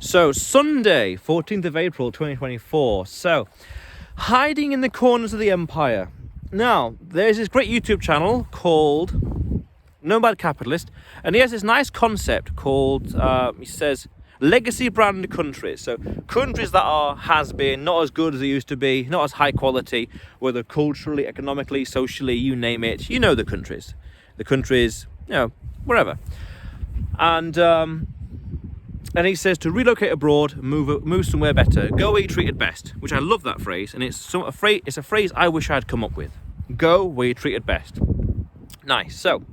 So, Sunday, 14th of April, 2024. So, hiding in the corners of the empire. Now, there's this great YouTube channel called Nomad Capitalist, and he has this nice concept called, he says, legacy brand countries. So, countries that are has-been, not as good as they used to be, not as high quality, whether culturally, economically, socially, you name it. You know the countries. The countries, wherever. And he says to relocate abroad, move somewhere better, go where you're treated best, which I love that phrase, and it's a phrase I wish I had come up with. Go where you're treated best. Nice. So,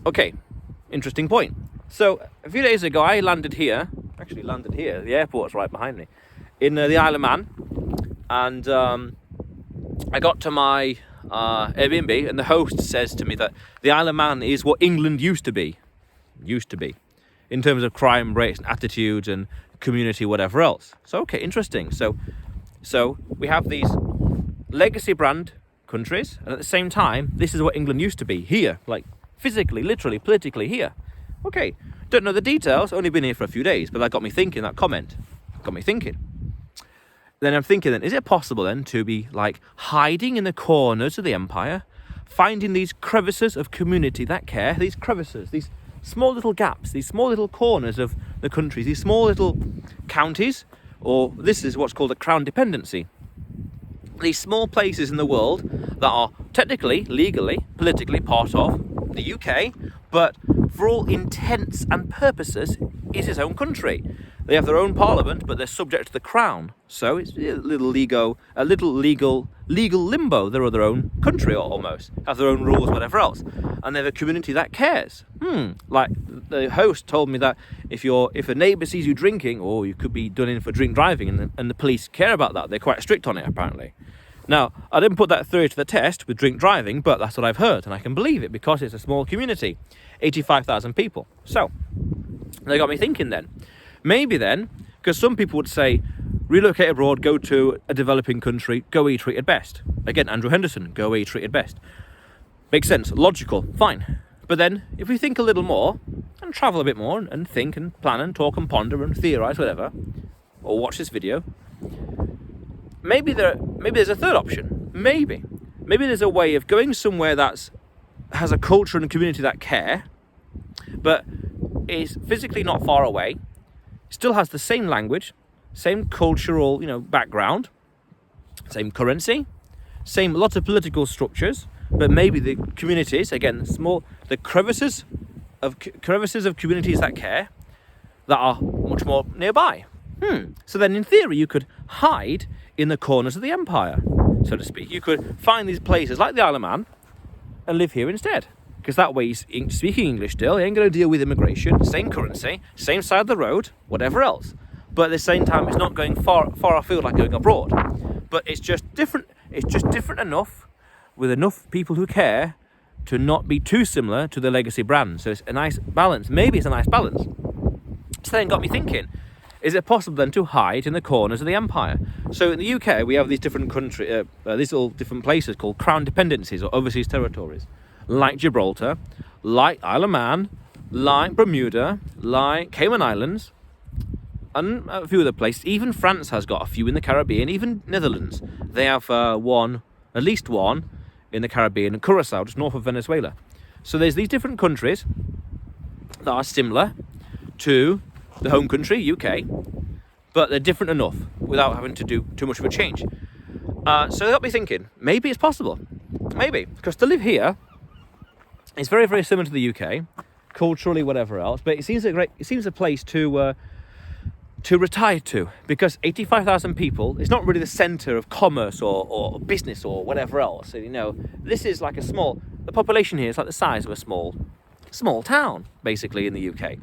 okay, interesting point. So, a few days ago, I landed here, the airport's right behind me, in the Isle of Man, and I got to my Airbnb, and the host says to me that the Isle of Man is what England used to be, in terms of crime rates and attitudes and community, whatever else. So, okay, interesting. So we have these legacy brand countries, and at the same time, this is what England used to be, here, like physically, literally, politically here. Okay, don't know the details, only been here for a few days, but that got me thinking, that comment got me thinking. Then I'm thinking, is it possible then to be like hiding in the corners of the empire, finding these crevices of community that care, these crevices, these small little gaps, these small little corners of the countries, these small little counties, or this is what's called a crown dependency. These small places in the world that are technically, legally, politically part of the UK, but for all intents and purposes is its own country. They have their own parliament, but they're subject to the crown. So it's a little legal limbo. They're their own country, almost have their own rules, whatever else, and they have a community that cares. Like the host told me that if a neighbour sees you drinking, or you could be done in for drink driving, and the police care about that. They're quite strict on it, apparently. Now, I didn't put that theory to the test with drink driving, but that's what I've heard, and I can believe it because it's a small community, 85,000 people. So they got me thinking then. Maybe then, because some people would say, relocate abroad, go to a developing country, go where you're treated best. Again, Andrew Henderson, go where you're treated best. Makes sense, logical, fine. But then, if we think a little more, and travel a bit more, and think, and plan, and talk, and ponder, and theorise, whatever, or watch this video, maybe there's a third option. Maybe there's a way of going somewhere that has a culture and a community that care, but is physically not far away, still has the same language, same cultural, background, same currency, same lots of political structures, but maybe the communities, again, the crevices of communities that care, that are much more nearby. So then in theory you could hide in the corners of the empire, so to speak. You could find these places like the Isle of Man and live here instead. Because that way he's speaking English still, he ain't going to deal with immigration, same currency, same side of the road, whatever else. But at the same time, it's not going far afield like going abroad. But it's just different enough, with enough people who care, to not be too similar to the legacy brand. So it's a nice balance. Maybe it's a nice balance. So then it got me thinking, is it possible then to hide in the corners of the empire? So in the UK, we have these different these little different places called crown dependencies or overseas territories. Like Gibraltar, like Isle of Man, like Bermuda, like Cayman Islands, and a few other places. Even France has got a few in the Caribbean, even Netherlands. They have at least one in the Caribbean, Curacao, just north of Venezuela. So there's these different countries that are similar to the home country, UK, but they're different enough without having to do too much of a change. So that got me thinking, maybe it's possible. Maybe, because to live here, it's very, very similar to the UK, culturally, whatever else. But it seems a place to retire to, because 85,000 people. It's not really the centre of commerce or business or whatever else. This is like the population here is like the size of a small town, basically, in the UK.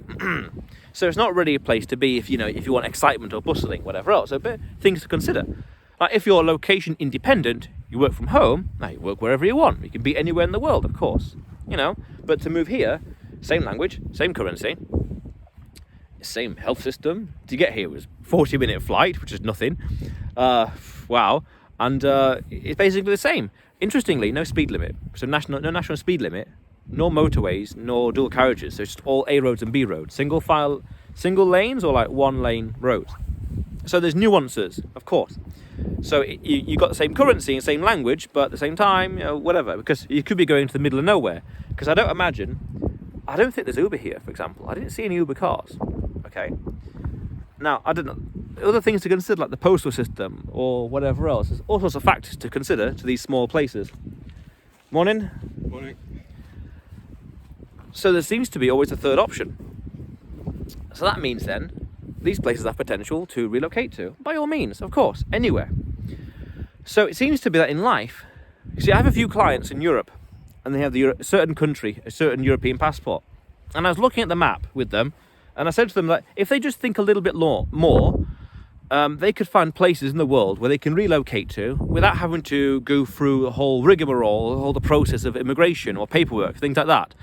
So it's not really a place to be if you want excitement or bustling, whatever else. So things to consider. Like if you're location independent, you work from home. Now you work wherever you want. You can be anywhere in the world, of course. But to move here, same language, same currency, same health system. To get here was 40-minute flight, which is nothing. Wow. And it's basically the same. Interestingly, no speed limit. So no national speed limit, nor motorways, nor dual carriages. So it's just all A roads and B roads. Single Single lanes or like one lane roads. So there's nuances, of course. So you got the same currency and same language, but at the same time, whatever, because you could be going to the middle of nowhere. Because I don't think there's Uber here, for example. I didn't see any Uber cars. Okay. Now, I don't know. Other things to consider, like the postal system or whatever else. There's all sorts of factors to consider to these small places. Morning. Morning. So there seems to be always a third option. So that means then, these places have potential to relocate to. By all means, of course, anywhere. So it seems to be that in life, you see, I have a few clients in Europe, and they have a certain country, a certain European passport. And I was looking at the map with them, and I said to them that if they just think a little bit more, they could find places in the world where they can relocate to without having to go through the whole rigmarole, all the process of immigration or paperwork, things like that.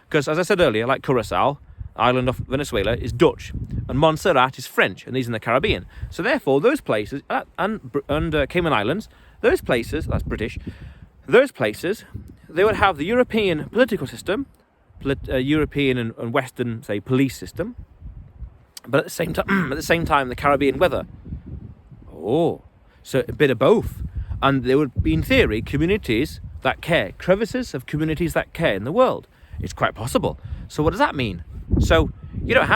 Because as I said earlier, like Curacao, island of Venezuela, is Dutch, and Montserrat is French, and these are in the Caribbean. So therefore, those places, and Cayman Islands, those places, that's British, those places, they would have the European political system, European and Western, say, police system, but at the same time, the Caribbean weather. Oh, so a bit of both. And there would be, in theory, communities that care, crevices of communities that care in the world. It's quite possible. So what does that mean? So you don't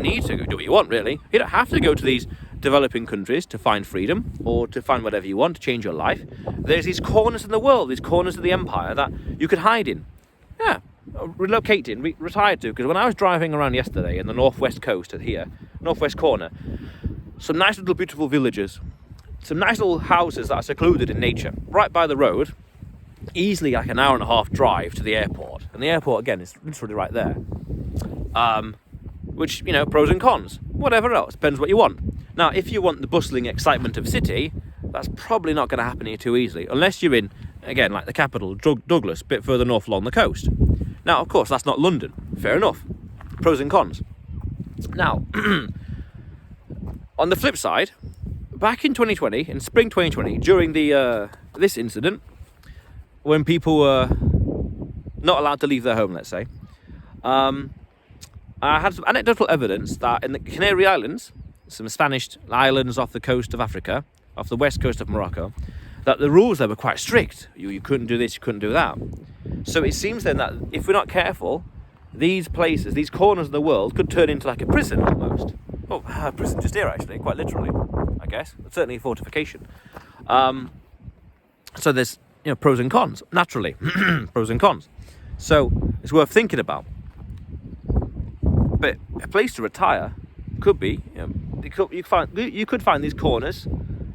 need to do what you want, really. You don't have to go to these developing countries to find freedom or to find whatever you want to change your life. There's these corners in the world, these corners of the empire that you could hide in. Yeah, relocate in, retire to. Because when I was driving around yesterday in the northwest coast here, northwest corner, some nice little beautiful villages, some nice little houses that are secluded in nature, right by the road, easily like an hour and a half drive to the airport. And the airport, again, is literally right there. Which, pros and cons. Whatever else, depends what you want. Now, if you want the bustling excitement of city, that's probably not going to happen here too easily, unless you're in, again, like the capital, Douglas, a bit further north along the coast. Now, of course, that's not London. Fair enough. Pros and cons. Now, on the flip side, back in 2020, in spring 2020, during this incident, when people were not allowed to leave their home, let's say, I had some anecdotal evidence that in the Canary Islands, some Spanish islands off the coast of Africa, off the west coast of Morocco, that the rules there were quite strict. You couldn't do this, you couldn't do that. So it seems then that if we're not careful, these places, these corners of the world could turn into like a prison almost. Oh, a prison just here actually, quite literally, I guess. But certainly a fortification. So there's pros and cons, naturally. Pros and cons. So it's worth thinking about. But a place to retire could be, you could find these corners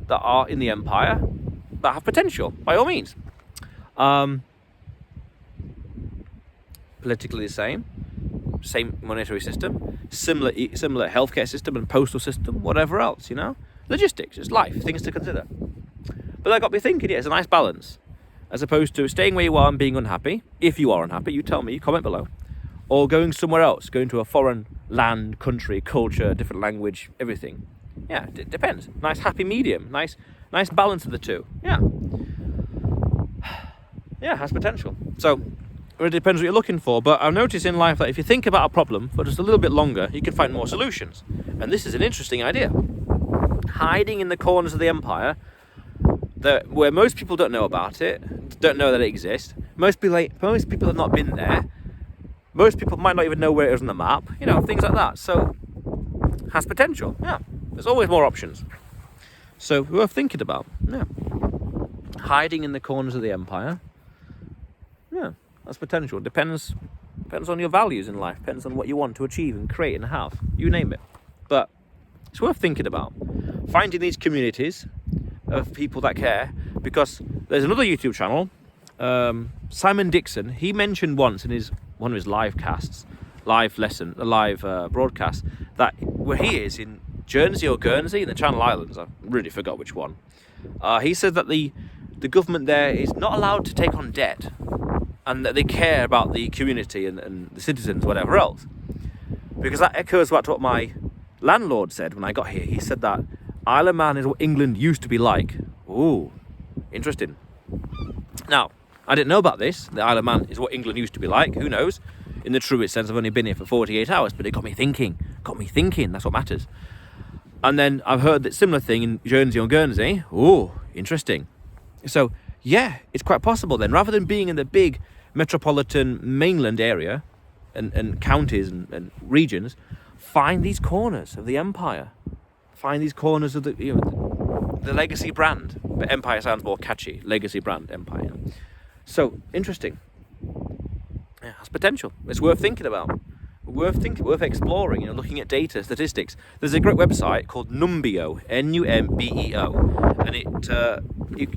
that are in the empire that have potential, by all means. Politically the same monetary system, similar healthcare system and postal system, whatever else, Logistics, it's life, things to consider. But that got me thinking, it's a nice balance. As opposed to staying where you are and being unhappy. If you are unhappy, you tell me, comment below. Or going somewhere else, going to a foreign land, country, culture, different language, everything. Yeah, it depends. Nice happy medium, nice balance of the two. Yeah, has potential. So it really depends what you're looking for. But I've noticed in life that if you think about a problem for just a little bit longer, you can find more solutions. And this is an interesting idea. Hiding in the corners of the empire, where most people don't know about it, don't know that it exists. Most people have not been there. Most people might not even know where it is on the map. Things like that. So, has potential. Yeah, there's always more options. So, worth thinking about. Yeah, hiding in the corners of the empire. Yeah, that's potential. Depends on your values in life. Depends on what you want to achieve and create and have. You name it. But it's worth thinking about. Finding these communities of people that care, because there's another YouTube channel, Simon Dixon. He mentioned once in one of his live broadcasts, that where he is in Jersey or Guernsey in the Channel Islands, I really forgot which one. He said that the government there is not allowed to take on debt, and that they care about the community and the citizens, whatever else. Because that echoes back to what my landlord said when I got here. He said that Isle of Man is what England used to be like. Ooh, interesting. Now, I didn't know about this. The Isle of Man is what England used to be like. Who knows? In the truest sense, I've only been here for 48 hours, but it got me thinking. got me thinking. That's what matters. And then I've heard that similar thing in Jersey or Guernsey. Oh, interesting. So yeah, it's quite possible then. Rather than being in the big metropolitan mainland area and counties and regions, find these corners of the empire. Find these corners of the legacy brand. But empire sounds more catchy. Legacy brand, empire. So interesting. Yeah, that's potential. It's worth thinking about. Worth exploring, looking at data, statistics. There's a great website called Numbeo, Numbeo, and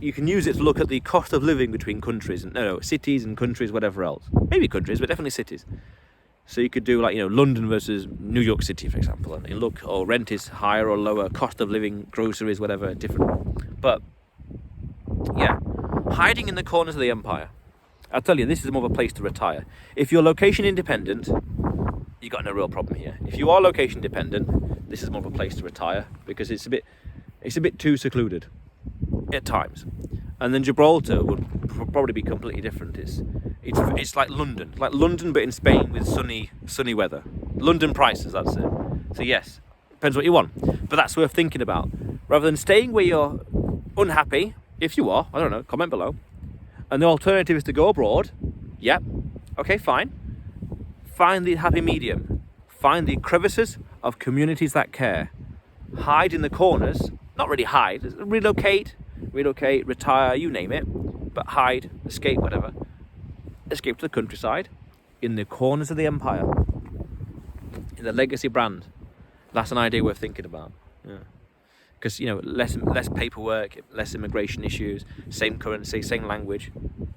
you can use it to look at the cost of living between countries, cities and countries, whatever else. Maybe countries, but definitely cities. So you could do London versus New York City, for example, and look, or rent is higher or lower, cost of living, groceries, whatever, different. But yeah, hiding in the corners of the empire. I'll tell you, this is more of a place to retire. If you're location independent, you got no real problem here. If you are location dependent, this is more of a place to retire because it's a bit too secluded at times. And then Gibraltar would probably be completely different. It's like London, but in Spain with sunny weather. London prices, that's it. So yes, depends what you want, but that's worth thinking about. Rather than staying where you're unhappy, if you are, I don't know, comment below. And the alternative is to go abroad. Yep, okay, fine. Find the happy medium. Find the crevices of communities that care. Hide in the corners. Not really hide. Relocate, retire, you name it. But hide, escape, whatever. Escape to the countryside. In the corners of the empire. In the legacy brand. That's an idea worth thinking about. Yeah. Because, less paperwork, less immigration issues, same currency, same language.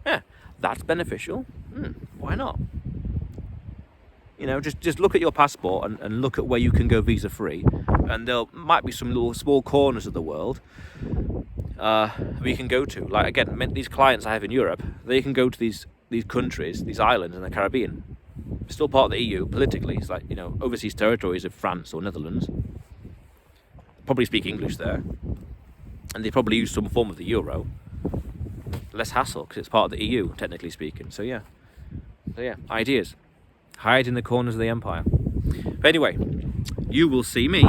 Yeah, that's beneficial. Why not? Just look at your passport and look at where you can go visa free, and there might be some little small corners of the world we can go to. Like again, these clients I have in Europe, they can go to these countries, these islands in the Caribbean. Still part of the EU politically. It's like overseas territories of France or Netherlands. Probably speak English there, and they probably use some form of the euro. Less hassle because it's part of the EU, technically speaking. So yeah, ideas. Hide in the corners of the empire. But anyway, you will see me